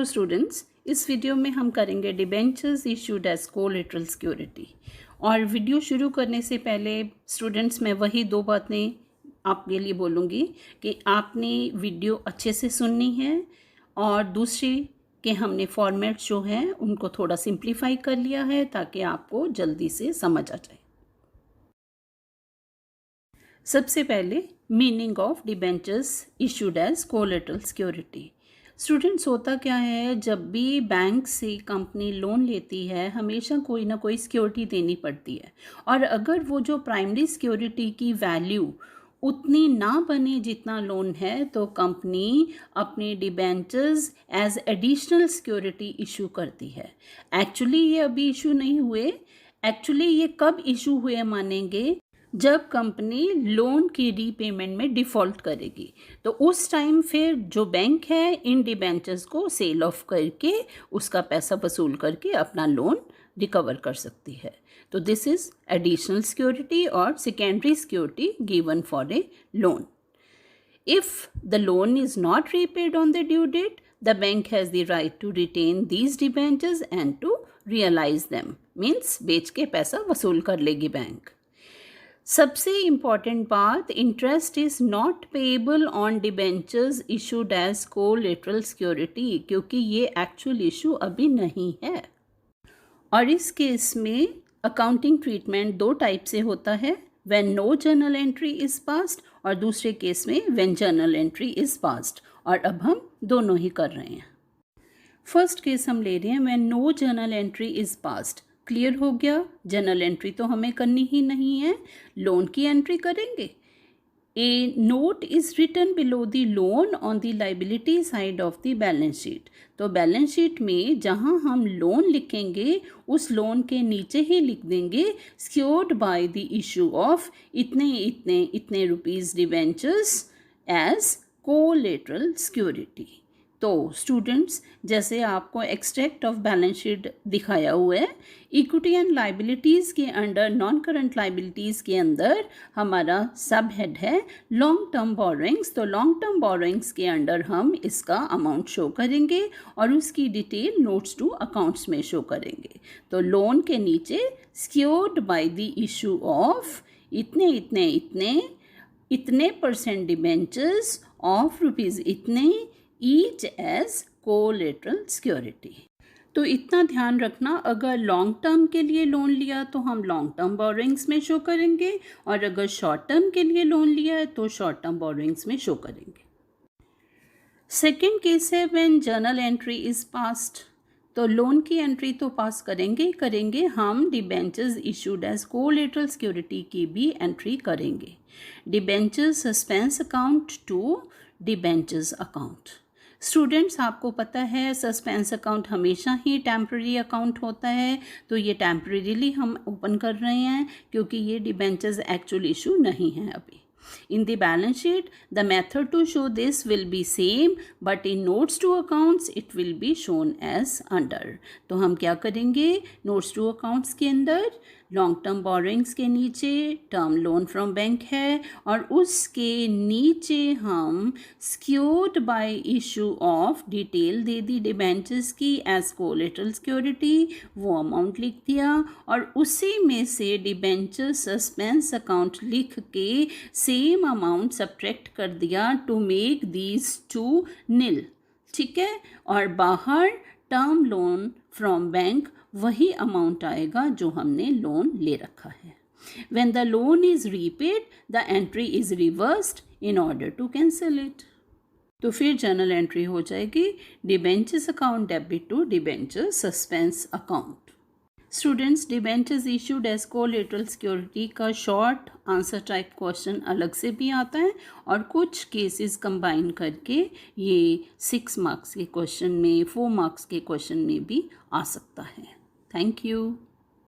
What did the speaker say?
Hello students, इस video में हम करेंगे debentures issued as collateral security. और वीडियो शुरू करने से पहले स्टूडेंट्स मैं वही दो बातें आपके लिए बोलूँगी कि आपने वीडियो अच्छे से सुननी है और दूसरी कि हमने फॉर्मेट जो है उनको थोड़ा सिंप्लीफाई कर लिया है ताकि आपको जल्दी से समझ आ जाए। सबसे पहले meaning of debentures issued as collateral security. Students, होता क्या है, जब भी बैंक से कंपनी लोन लेती है हमेशा कोई ना कोई सिक्योरिटी देनी पड़ती है। और अगर वो जो प्राइमरी सिक्योरिटी की वैल्यू उतनी ना बने जितना लोन है तो कंपनी अपने debentures as additional security issue करती है। एक्चुअली ये अभी इशू नहीं हुए, एक्चुअली ये कब इशू हुए मानेंगे जब कंपनी लोन की रीपेमेंट में डिफ़ॉल्ट करेगी, तो उस टाइम फिर जो बैंक है इन डिबेंचर्स को सेल ऑफ करके उसका पैसा वसूल करके अपना लोन रिकवर कर सकती है। तो दिस इज़ एडिशनल सिक्योरिटी और secondary security given for a loan. If the loan is not repaid on the due date, the bank has the right to retain these debentures and to realize them. Means बेच के पैसा वसूल कर लेगी bank. सबसे important बात, interest is not payable on debentures issued as collateral security, क्योंकि ये एक्चुअल इशू अभी नहीं है। और इस केस में अकाउंटिंग ट्रीटमेंट दो टाइप से होता है, when no journal entry is passed और दूसरे केस में when journal entry is passed. और अब हम दोनों ही कर रहे हैं। फर्स्ट केस हम ले रहे हैं when no journal entry is passed. Clear हो गया, जर्नल एंट्री तो हमें करनी ही नहीं है, लोन की एंट्री करेंगे। A note is written below the loan on the liability side of the balance sheet. तो बैलेंस शीट में जहां हम लोन लिखेंगे उस लोन के नीचे ही लिख देंगे secured by the issue of इतने इतने इतने rupees debentures as collateral security. तो स्टूडेंट्स, जैसे आपको एक्सट्रैक्ट ऑफ बैलेंस शीट दिखाया हुआ है, इक्विटी एंड लाइबिलिटीज़ के अंडर नॉन करंट लाइबिलिटीज़ के अंदर हमारा सब हेड है लॉन्ग टर्म बोरोइंग्स। तो लॉन्ग टर्म बोरोइंग्स के अंडर हम इसका अमाउंट शो करेंगे और उसकी डिटेल नोट्स टू अकाउंट्स में शो करेंगे। तो लोन के नीचे secured by the issue of इतने इतने इतने इतने परसेंट डिबेंचर्स ऑफ रुपीज़ इतने ईच एज कोलेटरल सिक्योरिटी। तो इतना ध्यान रखना, अगर लॉन्ग टर्म के लिए लोन लिया तो हम लॉन्ग टर्म बोरोइंग्स में शो करेंगे और अगर शॉर्ट टर्म के लिए लोन लिया है तो शॉर्ट टर्म बोरोइंग्स में शो करेंगे। सेकेंड केस है when journal entry is passed. तो लोन की एंट्री तो पास करेंगे हम debentures issued as collateral security की भी एंट्री करेंगे। Debentures suspense account to debentures account. Students, आपको पता है सस्पेंस अकाउंट हमेशा ही टेम्प्रेरी अकाउंट होता है, तो ये टेम्प्रेरीली हम ओपन कर रहे हैं क्योंकि ये डिबेंचर्स एक्चुअल इशू नहीं है अभी। In the balance sheet, the method to show this will be same, but in notes to accounts it will be shown as under. तो हम क्या करेंगे, notes to accounts के अंदर लॉन्ग टर्म बोरोइंग्स के नीचे टर्म लोन फ्रॉम बैंक है और उसके नीचे हम secured by issue of detail they the debentures की एज कोलेटरल सिक्योरिटी, वो अमाउंट लिख दिया और उसी में से डिबेंचर सस्पेंस अकाउंट लिख के सेम अमाउंट सब्ट्रैक्ट कर दिया टू मेक दीज टू नील। ठीक है, और बाहर टर्म लोन फ्रॉम बैंक वही अमाउंट आएगा जो हमने लोन ले रखा है। When the loan is repaid, the entry is reversed in order to cancel it. तो फिर जर्नल एंट्री हो जाएगी debentures account debit to debenture suspense account. Students, debentures issued as collateral security का शॉर्ट आंसर टाइप क्वेश्चन अलग से भी आता है और कुछ केसेस कंबाइन करके ये 6 मार्क्स के क्वेश्चन में 4 मार्क्स के क्वेश्चन में भी आ सकता है। Thank you.